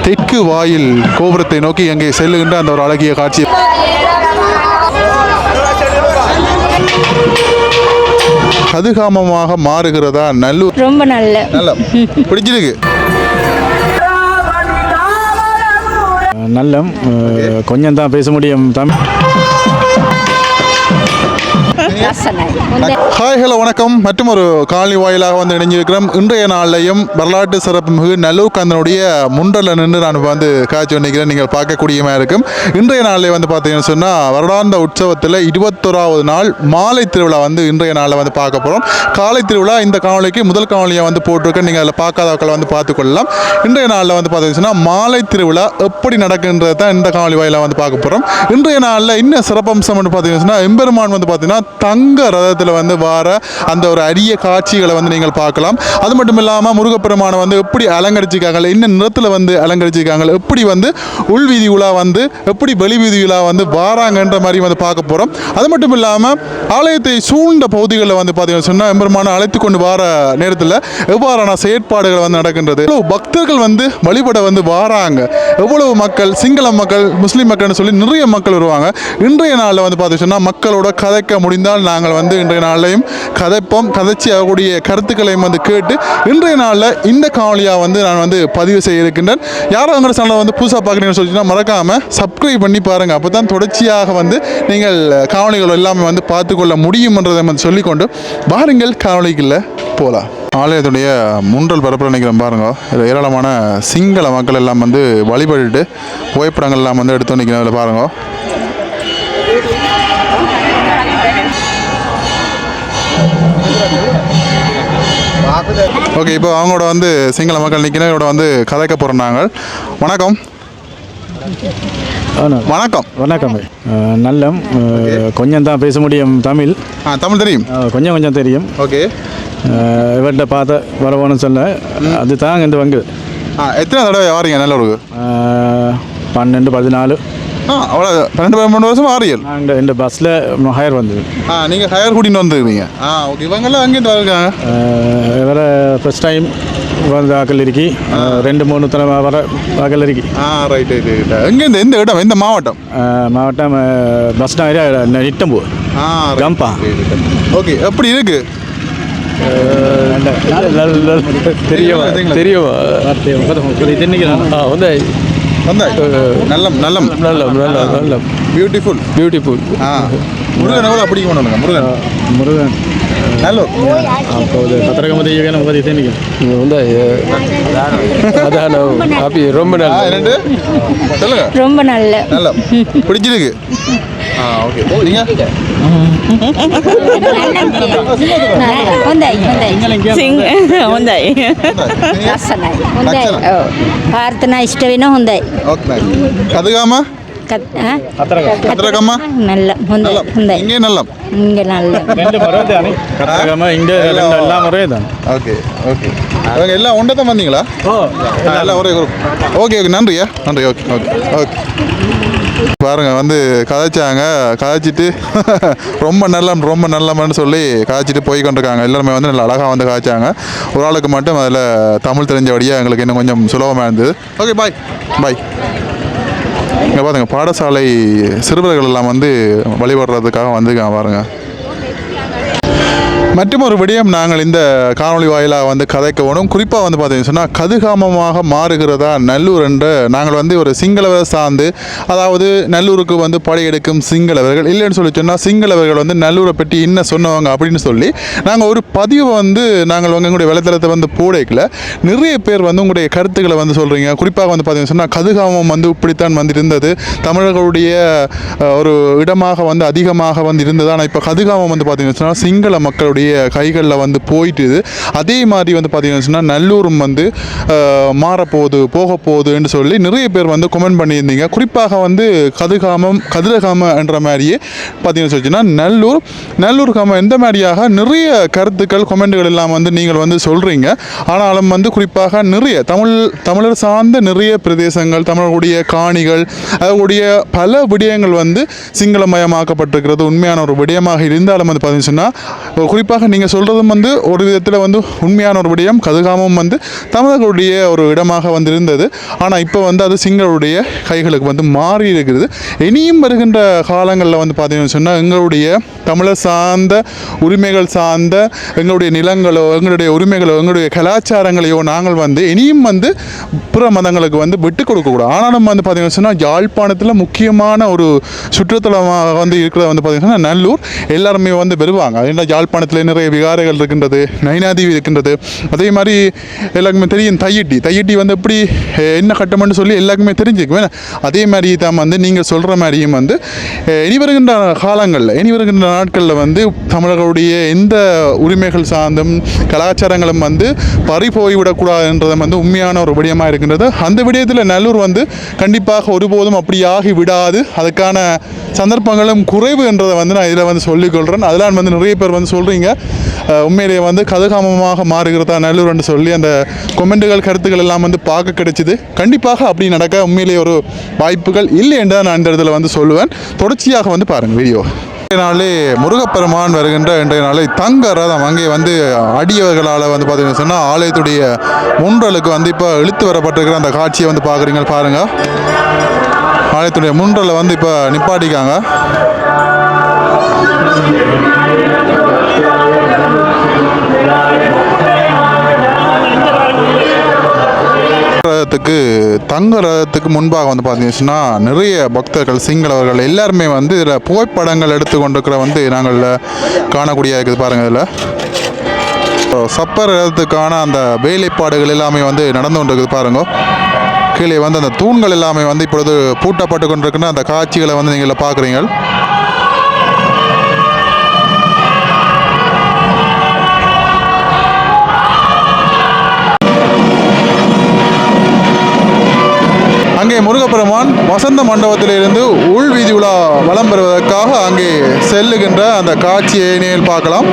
தெற்கு வாயில் கோபுரத்தை நோக்கி அங்கே செல்லுகின்ற அந்த ஒரு அழகிய காட்சி. கதிர்காமமாக மாறுகிறதா நல்லூர்? ரொம்ப நல்ல பிடிச்சிருக்கு. நல்ல கொஞ்சம் தான் பேச முடியும் தமிழ். ஹாய் ஹலோ வணக்கம். மற்றும் ஒரு காலனி வாயிலாக வந்து இணைஞ்சிருக்கிறோம். இன்றைய நாளையும் வரலாற்று சிறப்புமிகு நல்லூர் கந்தனுடைய முன்றலில் நின்று நான் வந்து காட்சி நினைக்கிறேன். நீங்கள் பார்க்கக்கூடியமாக இருக்கும். இன்றைய நாளில் வந்து பார்த்தீங்கன்னு சொன்னால் வருடாந்த உற்சவத்தில் 21வது நாள் மாலை திருவிழா வந்து இன்றைய நாளில் வந்து பார்க்க போகிறோம். காலை திருவிழா இந்த காணொலிக்கு முதல் காணொலியை வந்து போட்டிருக்கேன். நீங்கள் அதில் பார்க்காதவர்களை வந்து பார்த்துக்கொள்ளலாம். இன்றைய நாளில் வந்து பார்த்தீங்கன்னா மாலை திருவிழா எப்படி நடக்குன்றது தான் இந்த காணொலி வாயிலாக வந்து பார்க்க போகிறோம். இன்றைய நாளில் இன்னும் சிறப்பம்சம் வந்து பார்த்தீங்கன்னா எம்பெருமான் வந்து பார்த்தீங்கன்னா தங்க ரதத்தில் வந்து வார அந்த ஒரு அரிய காட்சிகளை வந்து நீங்கள் பார்க்கலாம். அது மட்டும் இல்லாமல் முருகப்பெருமானை வந்து எப்படி அலங்கரிச்சிருக்காங்க, என்ன நிறத்தில் வந்து அலங்கரிச்சிருக்காங்க, எப்படி வந்து உள்வீதி உலா வந்து எப்படி வெளிவீதி உலா வந்து வாராங்கன்ற மாதிரி வந்து பார்க்க போகிறோம். அது மட்டும் இல்லாமல் ஆலயத்தை சூழ்ந்த பகுதிகளில் வந்து பார்த்தீங்கன்னு சொன்னால் எம்பெருமானை அழைத்து கொண்டு வார நேரத்தில் எவ்வாறான செயற்பாடுகள் வந்து நடக்கின்றது, பக்தர்கள் வந்து வழிபட வந்து வாராங்க, எவ்வளவு மக்கள், சிங்கள மக்கள், முஸ்லீம் மக்கள்னு சொல்லி நிறைய மக்கள் வருவாங்க. இன்றைய நாளில் வந்து பார்த்தீங்கன்னா மக்களோட கதைக்க முடிந்தால் நாங்கள் வந்து இன்றைய நாளையும் கதைப்போம். கதைச்சி அவர்களுடைய கருத்துக்களையும் வந்து கேட்டு இன்றைய நாளில் இந்த காணொலியாக வந்து நான் வந்து பதிவு செய்ய இருக்கின்றேன். யாரும் உங்களோட சேனலை வந்து புதுசாக பார்க்குறீங்கன்னு சொல்லிச்சுன்னா மறக்காமல் சப்ஸ்கிரைப் பண்ணி பாருங்கள். அப்போ தான் தொடர்ச்சியாக வந்து நீங்கள் காணொலிகள் எல்லாமே வந்து பார்த்துக்கொள்ள முடியும்ன்றதை வந்து சொல்லிக்கொண்டு பாருங்கள் காணொலிக்குள்ள போகலாம். ஆலயத்துடைய முன்றல் பரப்பில் நினைக்கிறோம் பாருங்க. ஏராளமான சிங்கள மக்கள் எல்லாம் வந்து வழிபட்டு புகைப்படங்கள் எல்லாம் வந்து எடுத்து நிற்கிறோம். அதில் பாருங்க. ஓகே, இப்போ அவங்களோட வந்து சிங்கள மக்கள் நிற்கிறோம். இவரோட வந்து கதைக்க போகிறாங்க. வணக்கம். வணக்கம். வணக்கம். நல்ல கொஞ்சம் தான் பேச முடியும் தமிழ். தமிழ் தெரியும், கொஞ்சம் கொஞ்சம் தெரியும். ஓகே. இவர்கிட்ட பார்த்த வரவோன்னு சொல்ல அது தான் இந்த வங்கு. எத்தனை தடவை வாரீங்க நல்லூருக்கு? 12 14. அவ்வளோ 12-13 வருஷம் ஆறியல். நாங்கள் இந்த பஸ்ஸில் ஹயர் வந்தது. நீங்கள் ஹயர் கூட்டின்னு வந்துருக்கீங்க. ஓகே. இவங்கெல்லாம் அங்கேருந்து வருங்க? இவரை ஃபஸ்ட் டைம் வந்து ஆக்கள் இருக்கி 2-3 தடவை வர ஆக்கள் இருக்கி. Right right right. எங்கேருந்து எந்த இடம், எந்த மாவட்டம்? மாவட்டம் பஸ் நிட்டம்பூர் கம்பா. ஓகே. எப்படி இருக்கு? தெரியும் தெரியும். நல்லம் நல்லம் நல்லம் நல்லம் நல்லம். Beautiful beautiful. முருகன் எவ்வளோ அப்படி கொண்டு முருகன் முருகன் நல்ல அப்போது பத்திரகமதி அதான் ஹாப்பி. ரொம்ப நல்ல சொல்லுங்க. ரொம்ப நல்ல நல்ல பிடிச்சிருக்கு. ஓகே. நீங்கள் ಪ್ರಾರ್ಥನಾ ಇಷ್ಟವೇನೋ ಹೊಂದೆ ಕದಗಾಮ ಕತ್ರಗಮ್ಮ ನಲ್ಲ ಹೊಂದೆ ಹೊಂದೆ ಹಿಂಗೆ ನಲ್ಲ ಹಿಂಗೆ ನಲ್ಲ கத்திரகாம இங்கே எல்லாம் ஒரே தான். Okay okay. அவங்க எல்லாம் ஒன்றே தான் வந்தீங்களா? எல்லாம் ஒரே குரூப். Okay okay. நன்றியா நன்றி. Okay okay okay. பாருங்க வந்து கதைச்சாங்க. கதைச்சிட்டு ரொம்ப நல்லம்னு சொல்லி கதைச்சிட்டு போய் கொண்டிருக்காங்க. எல்லாருமே வந்து நல்லா அழகாக வந்து கதைச்சாங்க. ஒரு ஆளுக்கு மட்டும் அதில் தமிழ் தெரிஞ்சபடியாக எங்களுக்கு இன்னும் கொஞ்சம் சுலபமாக இருந்தது. ஓகே பாய் பாய். இங்கே பாருங்க பாடசாலை சிறுவர்கள் எல்லாம் வந்து வழிபடுறதுக்காக வந்துருக்காங்க பாருங்கள். மற்றும் ஒரு விடயம் நாங்கள் இந்த காணொலி வாயிலாக வந்து கதைக்க வேணும். குறிப்பாக வந்து பார்த்தீங்கன்னு சொன்னால் கதிர்காமமாக மாறுகிறதா நல்லூர் என்ற நாங்கள் வந்து ஒரு சிங்களவர் சார்ந்து, அதாவது நல்லூருக்கு வந்து படையெடுக்கும் சிங்களவர்கள் இல்லைன்னு சொல்லி சொன்னால் சிங்களவர்கள் வந்து நல்லூரை பற்றி என்ன சொன்னவங்க அப்படின்னு சொல்லி நாங்கள் ஒரு பதிவை வந்து நாங்கள் உங்களுடைய வலைத்தளத்தை வந்து போடைக்கல நிறைய பேர் வந்து உங்களுடைய கருத்துக்களை வந்து சொல்கிறீங்க. குறிப்பாக வந்து பார்த்தீங்கன்னு சொன்னால் கதிர்காமம் வந்து இப்படித்தான் வந்து இருந்தது, தமிழர்களுடைய ஒரு இடமாக வந்து அதிகமாக வந்து இருந்தது. ஆனால் இப்போ கதிர்காமம் வந்து பார்த்தீங்கன்னு சொன்னால் சிங்கள மக்களுடைய கைகளில் வந்து போயிட்டு அதே மாதிரி வந்து பார்த்தீங்கன்னு சொன்னால் நல்லூரும் வந்து மாறப்போகுது போக போகுதுன்னு சொல்லி நிறைய பேர் வந்து கமெண்ட் பண்ணியிருந்தீங்க. குறிப்பாக வந்து கதிரகாம என்ற மாதிரியே பார்த்தீங்கன்னு சொல்லிச்சுன்னா நல்லூர் காமம் எந்த மாதிரியாக நிறைய கருத்துக்கள் கமெண்ட்டுகள் எல்லாம் வந்து நீங்கள் வந்து சொல்கிறீங்க. ஆனாலும் வந்து குறிப்பாக நிறைய தமிழர் சார்ந்த நிறைய பிரதேசங்கள், தமிழர்களுடைய காணிகள், அதனுடைய பல விடயங்கள் வந்து சிங்களமயமாக்கப்பட்டிருக்கிறது உண்மையான ஒரு விடயமாக இருந்தாலும் வந்து பார்த்தீங்கன்னா குறிப்பாக கண்டிப்பாக நீங்கள் சொல்கிறதும் வந்து ஒரு விதத்தில் வந்து உண்மையான ஒரு விடயம். கதிர்காமம் வந்து தமிழர்களுடைய ஒரு இடமாக வந்து இருந்தது. ஆனால் இப்போ வந்து அது சிங்களுடைய கைகளுக்கு வந்து மாறி இருக்கிறது. இனியும் வருகின்ற காலங்களில் வந்து பார்த்தீங்கன்னு சொன்னால் எங்களுடைய தமிழர் சார்ந்த உரிமைகள் சார்ந்த எங்களுடைய நிலங்களோ எங்களுடைய உரிமைகளோ எங்களுடைய கலாச்சாரங்களையோ நாங்கள் வந்து இனியும் வந்து பிற மதங்களுக்கு வந்து விட்டு கொடுக்கக்கூடாது. ஆனாலும் வந்து பார்த்தீங்கன்னு சொன்னால் யாழ்ப்பாணத்தில் முக்கியமான ஒரு சுற்றுத்தலமாக வந்து இருக்கிறத வந்து பார்த்தீங்கன்னா நல்லூர் எல்லாருமே வந்து வருவாங்க. அதனால் யாழ்ப்பாணத்தில் நிறைய விகாரைகள் இருக்கின்றது, நைனாதீவு இருக்கின்றது. அதே மாதிரி எல்லாருக்குமே தெரியும் தையிட்டி வந்து எப்படி என்ன கட்டம்னு சொல்லி எல்லாருக்குமே தெரிஞ்சுக்குவேன். அதே மாதிரி தான் வந்து நீங்கள் சொல்கிற மாதிரியும் வந்து இனி வருகின்ற காலங்களில் இனி வருகின்ற நாட்களில் வந்து தமிழர்களுடைய எந்த உரிமைகள் சார்ந்தும் கலாச்சாரங்களும் வந்து பறி போய்விடக்கூடாதுன்றது வந்து உண்மையான ஒரு விடயமாக இருக்கின்றது. அந்த விடயத்தில் நல்லூர் வந்து கண்டிப்பாக ஒருபோதும் அப்படி ஆகி விடாது. அதுக்கான சந்தர்ப்பங்களும் குறைவு என்றதை வந்து நான் இதில் வந்து சொல்லிக்கொள்கிறேன். அதெல்லாம் வந்து நிறைய பேர் வந்து சொல்கிறீங்க உண்மையிலேயே வந்து கதிர்காமமாக மாறுகிறதா நல்லூர் என்று சொல்லி அந்த கொமெண்ட்டுகள் கருத்துக்கள் எல்லாம் வந்து பார்க்க கிடைச்சிது. கண்டிப்பாக அப்படி நடக்க உண்மையிலேயே ஒரு வாய்ப்புகள் இல்லை என்று நான் இந்த இடத்துல வந்து சொல்லுவேன். தொடர்ச்சியாக வந்து பாருங்கள் வீடியோ. நாளே முருகப்பெருமான் வருகின்ற இன்றைய நாளை தங்க ரதம் அங்கே வந்து அடியவர்களால் வந்து பார்த்தீங்கன்னு சொன்னால் ஆலயத்துடைய முன்றலுக்கு வந்து இப்போ இழுத்து வரப்பட்டிருக்கிற அந்த காட்சியை வந்து பார்க்குறீங்க பாருங்கள். ஆலயத்துடைய முன்றலை வந்து இப்போ நிப்பாட்டிக்காங்க. தங்க ரதத்துக்கு முன்பாக வந்து பார்த்தீங்கன்னா நிறைய பக்தர்கள் சிங்களவர்கள் எல்லாருமே வந்து இதில் புகைப்படங்கள் எடுத்து கொண்டிருக்கிற வந்து நாங்கள் காணக்கூடிய இருக்குது பாருங்கள். இதில் சப்பர் ரதத்துக்கான அந்த வேலைப்பாடுகள் எல்லாமே வந்து நடந்து கொண்டிருக்குது பாருங்க. கீழே வந்து அந்த தூண்கள் எல்லாமே வந்து இப்பொழுது பூட்டப்பட்டு கொண்டிருக்கிற அந்த காட்சிகளை வந்து நீங்கள் பார்க்குறீங்க. அங்கே முருகப்பெருமான் வசந்த மண்டபத்திலிருந்து உள் வீதி உலா வலம் பெறுவதற்காக அங்கே செல்லுகின்ற அந்த காட்சியை நீங்கள் பார்க்கலாம்.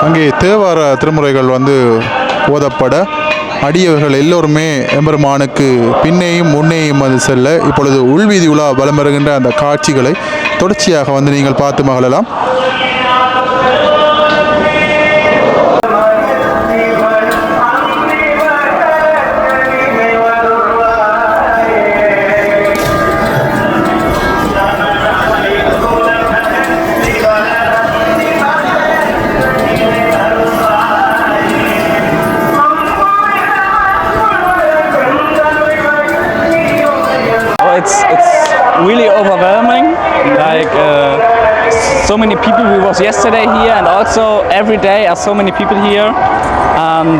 அங்கே தேவார திருமுறைகள் வந்து ஓதப்பட அடியவர்கள் எல்லோருமே எம்பெருமானுக்கு பின்னேயும் முன்னேயும் வந்து செல்ல இப்பொழுது உள்வீதி உலா வலம் வருகின்ற அந்த காட்சிகளை தொடர்ச்சியாக வந்து நீங்கள் பார்த்து மகிழலாம். It's really overwhelming. Like so many people. We was yesterday here, and also every day are so many people here. And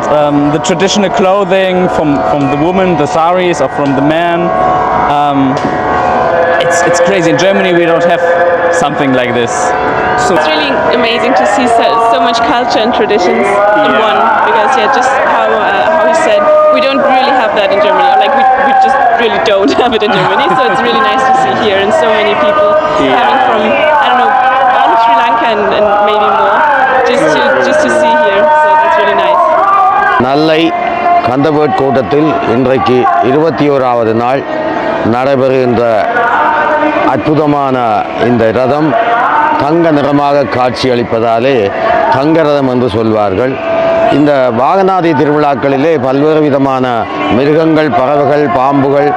the traditional clothing from the woman, the saris, or from the man. It's crazy. In Germany, we don't have something like this. So it's really amazing to see so much culture and traditions in one. Because just how he said, we don't really have that in Germany. Or like we just really don't have it in Germany. So it's really nice to see here, and so many people coming from all of Sri Lanka and maybe more just to see here. So it's really nice. நல்லை கந்தவேட் கோட்டத்தில் இன்றைக்கு 21வது நாள் நடைபெறுகின்ற அற்புதமான இந்த ரதம் தங்க நிறமாக காட்சியளிப்பதாலே தங்க ரதம் என்று சொல்வார்கள். இந்த வாகனாதி திருவிழாக்களிலே பல்வேறு விதமான மிருகங்கள், பறவைகள், பாம்புகள்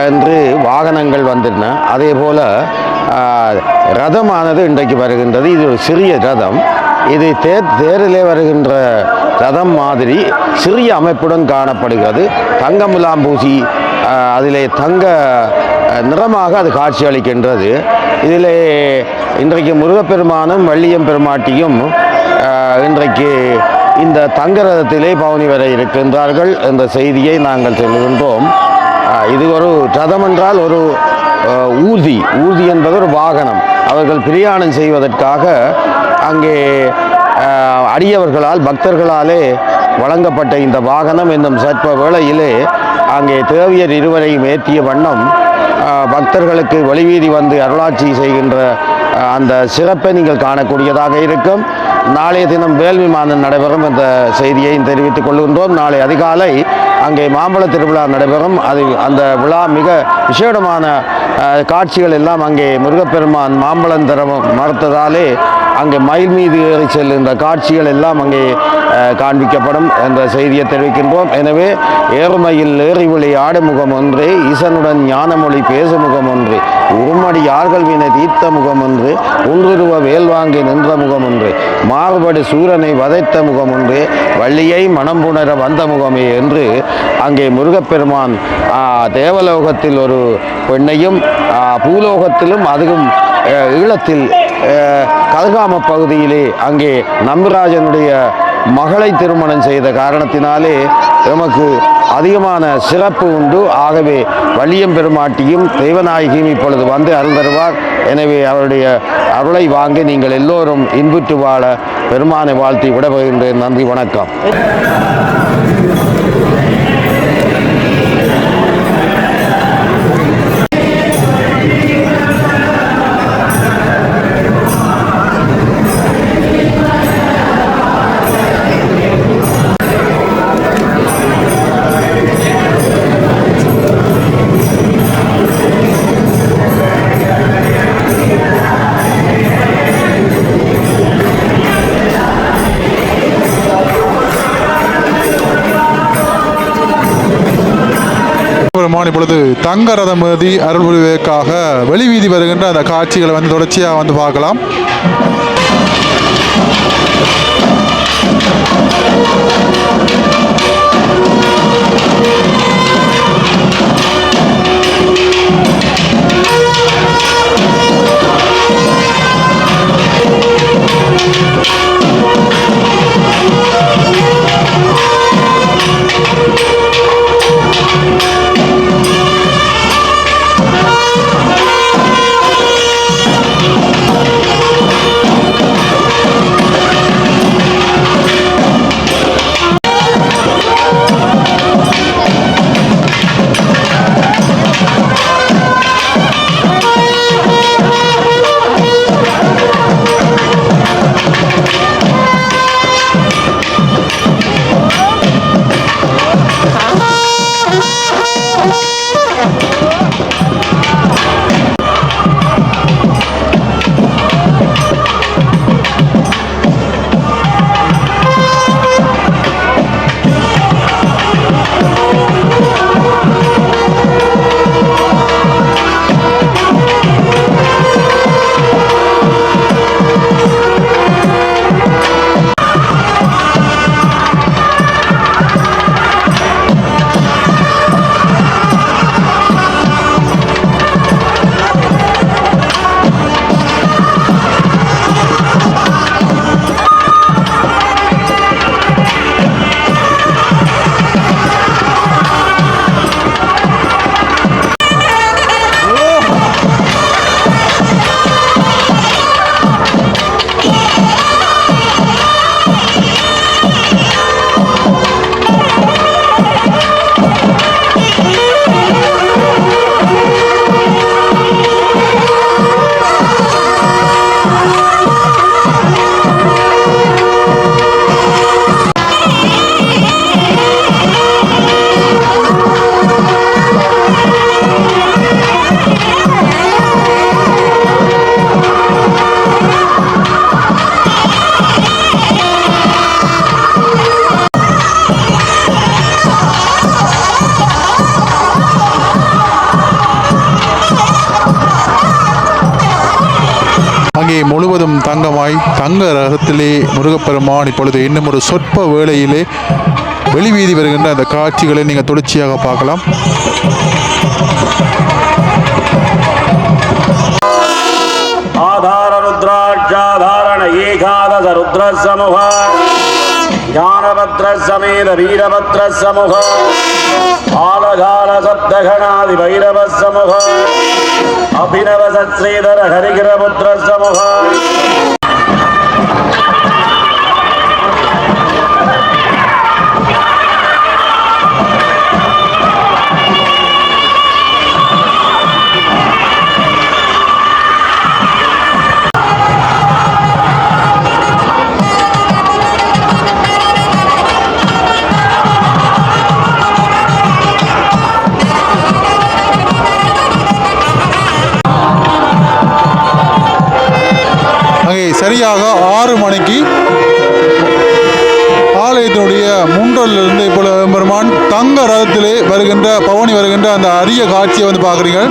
என்று வாகனங்கள் வந்திருந்தன. அதே போல் ரதமானது இன்றைக்கு வருகின்றது. இது ஒரு சிறிய ரதம். இது தேரிலே வருகின்ற ரதம் மாதிரி சிறிய அமைப்புடன் காணப்படுகிறது. தங்க முலாம் பூசி அதிலே தங்க நிறமாக அது காட்சி அளிக்கின்றது. இதிலே இன்றைக்கு முருகப்பெருமானும் வள்ளியம் பெருமாட்டியும் இன்றைக்கு இந்த தங்க ரதத்திலே பவனி வர இருக்கின்றார்கள் என்ற செய்தியை நாங்கள் சொல்லுகின்றோம். இது ஒரு ரதம் என்றால் ஒரு ஊர்தி என்பது ஒரு வாகனம். அவர்கள் பிரயாணம் செய்வதற்காக அங்கே அடியவர்களால் பக்தர்களாலே வழங்கப்பட்ட இந்த வாகனம் என்னும் சற்ப வேளையிலே அங்கே தேவியர் இருவரையும் ஏற்றிய வண்ணம் பக்தர்களுக்கு வெளிவீதி வந்து அருளாட்சி செய்கின்ற அந்த சிறப்பை நீங்கள் காணக்கூடியதாக இருக்கும். நாளைய தினம் வேல் விமானம் நடைபெறும் என்ற செய்தியை தெரிவித்துக் கொள்கின்றோம். நாளை அதிகாலை அங்கே மாம்பழ திருவிழா நடைபெறும். அந்த விழா மிக விசேடமான காட்சிகள் எல்லாம் அங்கே முருகப்பெருமான் மாம்பழம் தர மறுத்ததாலே அங்கே மயில் மீது ஏறி செல்கின்ற காட்சிகள் எல்லாம் அங்கே காண்பிக்கப்படும் என்ற செய்தியை தெரிவிக்கின்றோம். எனவே ஏறுமையில் ஏறி விழி ஆடுமுகம் ஒன்றே, ஈசனுடன் ஞானமொழி பேசுமுகம் ஒன்றே, உருமடி யார்கள் வினை தீர்த்த முகம் ஒன்று, ஒன்றுருவ வேல் வாங்கி நின்ற முகம் ஒன்று, மாறுபடு சூரனை வதைத்த முகம் ஒன்றே, வள்ளியை மனம் புணர வந்த முகமே என்று அங்கே முருகப்பெருமான் தேவலோகத்தில் ஒரு பெண்ணையும் பூலோகத்திலும் அதுவும் ஈழத்தில் கல்காம பகுதியிலே அங்கே நம்பிராஜனுடைய மகளை திருமணம் செய்த காரணத்தினாலே எமக்கு அதிகமான சிறப்பு உண்டு. ஆகவே வள்ளியம் பெருமாட்டியும் தெய்வநாயகியும் இப்பொழுது வந்து அருள் தருவார். எனவே அவருடைய அருளை வாங்கி நீங்கள் எல்லோரும் இன்புற்று வாழ பெருமானை வாழ்த்தி விடப்படுகின்றேன். நன்றி, வணக்கம். இப்பொழுது தங்க ரதம் ஏறி அருள் புரிவதற்காக வெளிவீதி வருகின்ற அந்த காட்சிகளை வந்து தொடர்ச்சியாக வந்து பார்க்கலாம். முழுவதும் தங்கமாய் தங்க ரகத்திலே முருகப்பெருமான் இப்பொழுது இன்னும் ஒரு சொற்ப வேளையிலே வெளிவீதி வருகின்ற அந்த காட்சிகளை நீங்கள் தொடர்ச்சியாக பார்க்கலாம். ஆதார ருத்ராட்சாதாரண ஏகாதச ருத்ர சமூக ஞானபத்ர சமேத வீரபத்ர சமூக ஆலகால சப்தகணாதி பைரவ சமூக அபிநவ சத்ரீதர ஹரிகிரபுத்திர சமூக அங்கே சரியாக 6 மணிக்கு ஆலயத்தினுடைய முன்றலிருந்து இப்பொழுது பெருமான் தங்க ரதத்திலே வருகின்ற பவனி வருகின்ற அந்த அரிய காட்சியை வந்து பார்க்குறீங்க.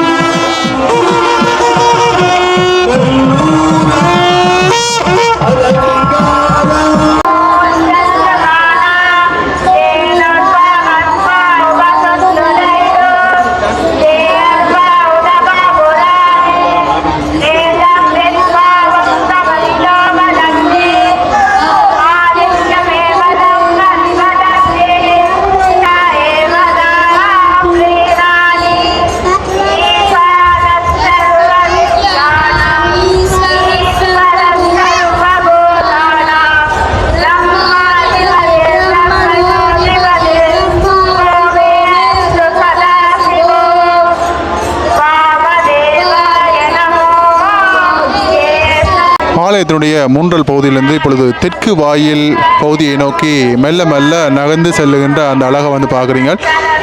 ஆலயத்தினுடைய மூன்றல் பகுதியிலிருந்து இப்பொழுது தெற்கு வாயில் பகுதியை நோக்கி மெல்ல மெல்ல நகர்ந்து செல்லுகின்ற அந்த அழகை வந்து பார்க்குறீங்க.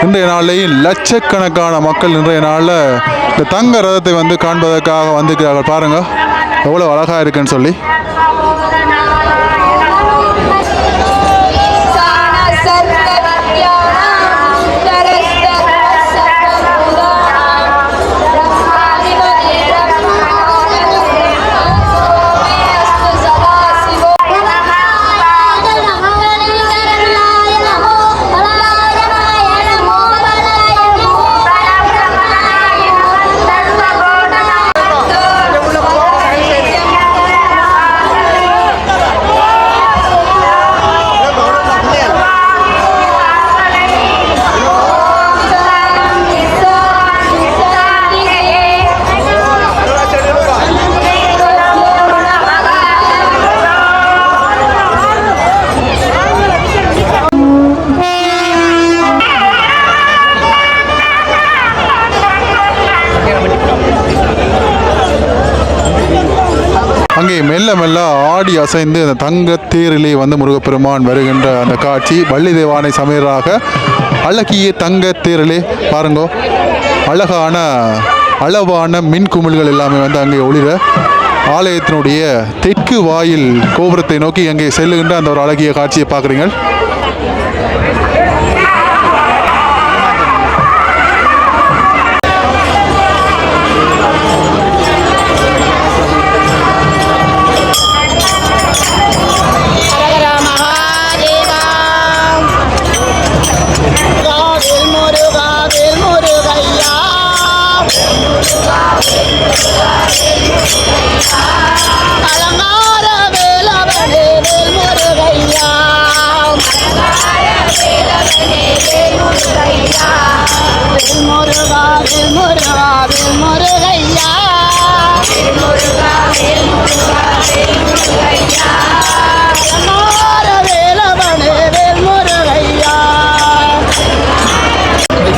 இன்றைய நாளில் லட்சக்கணக்கான மக்கள் இன்றைய நாளில் இந்த தங்க ரதத்தை வந்து காண்பதற்காக வந்துக்கிறார்கள். பாருங்கள் எவ்வளோ அழகாக இருக்குன்னு சொல்லி. அங்கே மெல்ல மெல்ல ஆடி அசைந்து அந்த தங்கத்தேரிலே வந்து முருகப்பெருமான் வருகின்ற அந்த காட்சி வள்ளி தேவானை சமையராக அழகிய தங்கத்தேரிலே பாருங்கோ அளவான மின் குமிழ்கள் எல்லாமே வந்து அங்கே ஒளிர ஆலயத்தினுடைய தெற்கு வாயில் கோபுரத்தை நோக்கி அங்கே செல்லுகின்ற அந்த ஒரு அழகிய காட்சியை பார்க்குறீங்க.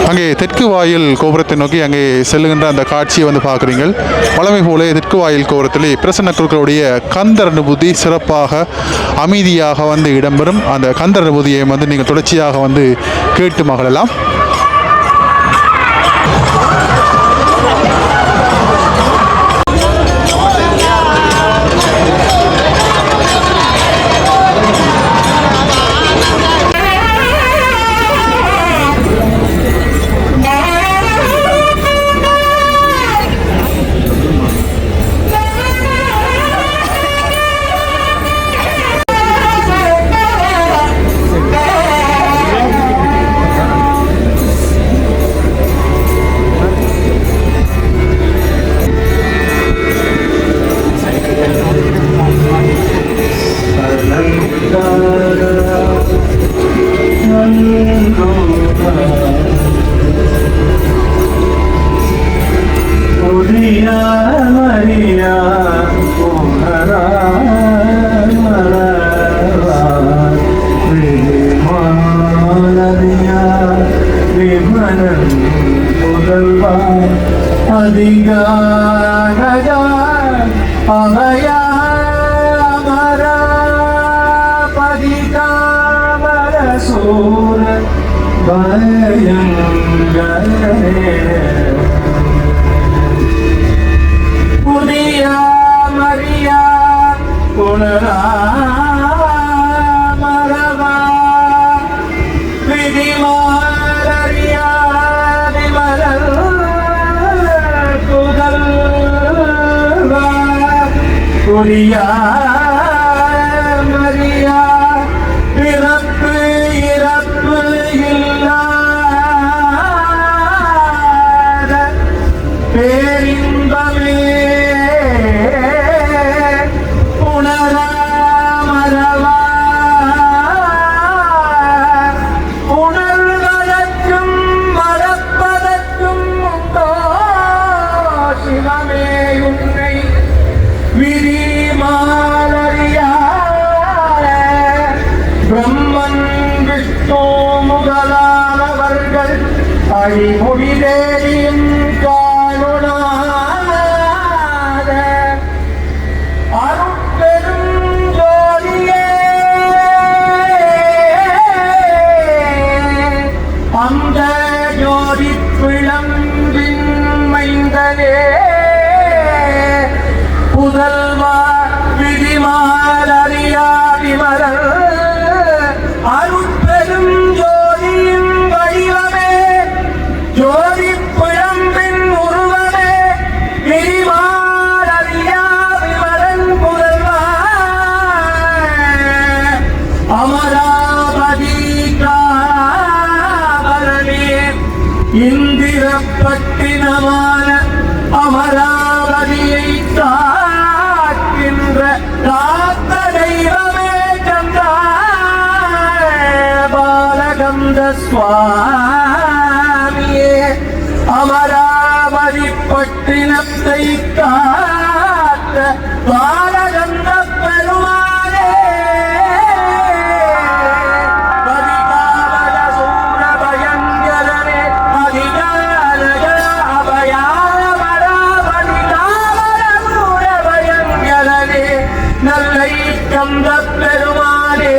அங்கே தெற்கு வாயில் கோபுரத்தை நோக்கி அங்கே செல்லுகின்ற அந்த காட்சியை வந்து பார்க்குறீங்க. பழமை போல தெற்கு வாயில் கோபுரத்திலே பிரசன்ன குருக்களுடைய கந்தர் அனுபூதி சிறப்பாக அமைதியாக வந்து இடம்பெறும். அந்த கந்தர் அனுபூதியை வந்து நீங்கள் தொடர்ச்சியாக வந்து கேட்டு மகிழலாம். மனம் முதல்வா அதிகாரஜா அமயா அமரா பதிகாமர சூர பயங்கரே புதிய மரியா புனரா மரவா விதிமாரியா விமலல் புதல்வா புரியா மரியா பிறப்பு இறப்பு இல்லாத பேரின்பமே உணராமரவா உணர்வதற்கும் மறப்பதற்கும் உண்டோ சிவமே உன்னை விரிமாலறியா பிரம்மன் விஷ்ணு முதலானவர்கள் அழிமொழிதேயும் காணுணாத அருட்பெரும் ஜோதியே அந்த ஜோதி பிளம்பின் மைந்தனே புதல்வா விதிமாலறியா விமலர் அருட்பெரும் ஜோதியின் வடிவமே ஜோதி பிழம்பின் உருவமே விதிமாலறியா விமலன் புதல்வா அமராவதி காவலனே இந்திரப்பட்டினமான அமராவதியை காக்கின்ற காத்த தெய்வமே கந்தா பாலகந்த சுவாமியே அமராவதி பட்டினத்தை காத்த பாலகந்த பெருமானே பதிகாவல சூர பயங்கரனே அதிகாரஜ அபயாமராபதிகாவல சூர பயங்கரனே நல்லை கந்த பெருமானே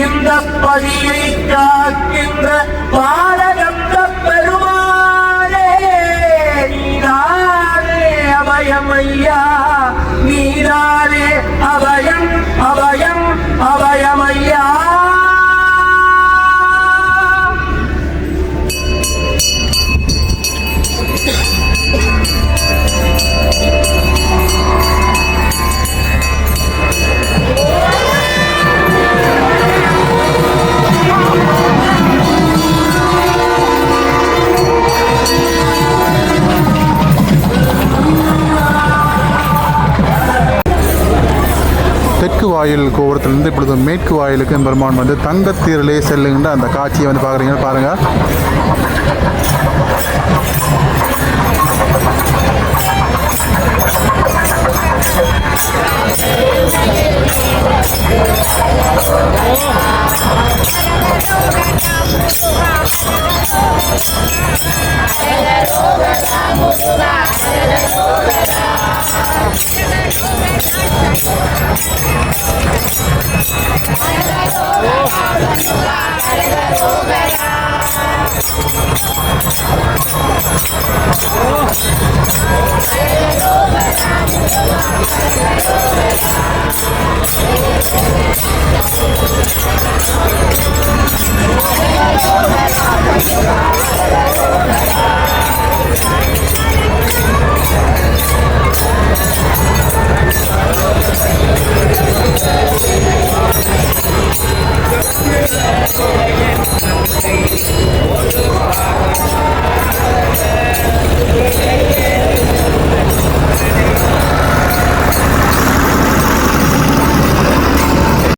இந்த பதியை காக்கின்ற பாலகந்த பெருமானே நீரானே அபயம் ஐயா நீரானே அபயம் அபயம் அபயம் ஐயா தெற்கு வாயில் கோபுரத்திலிருந்து இப்பொழுது மேற்கு வாயிலுக்கு பெருமான் வந்து தங்கத்தீரிலே செல்லுகின்ற அந்த காட்சியை வந்து பார்க்குறீங்க பாருங்கள். Oh!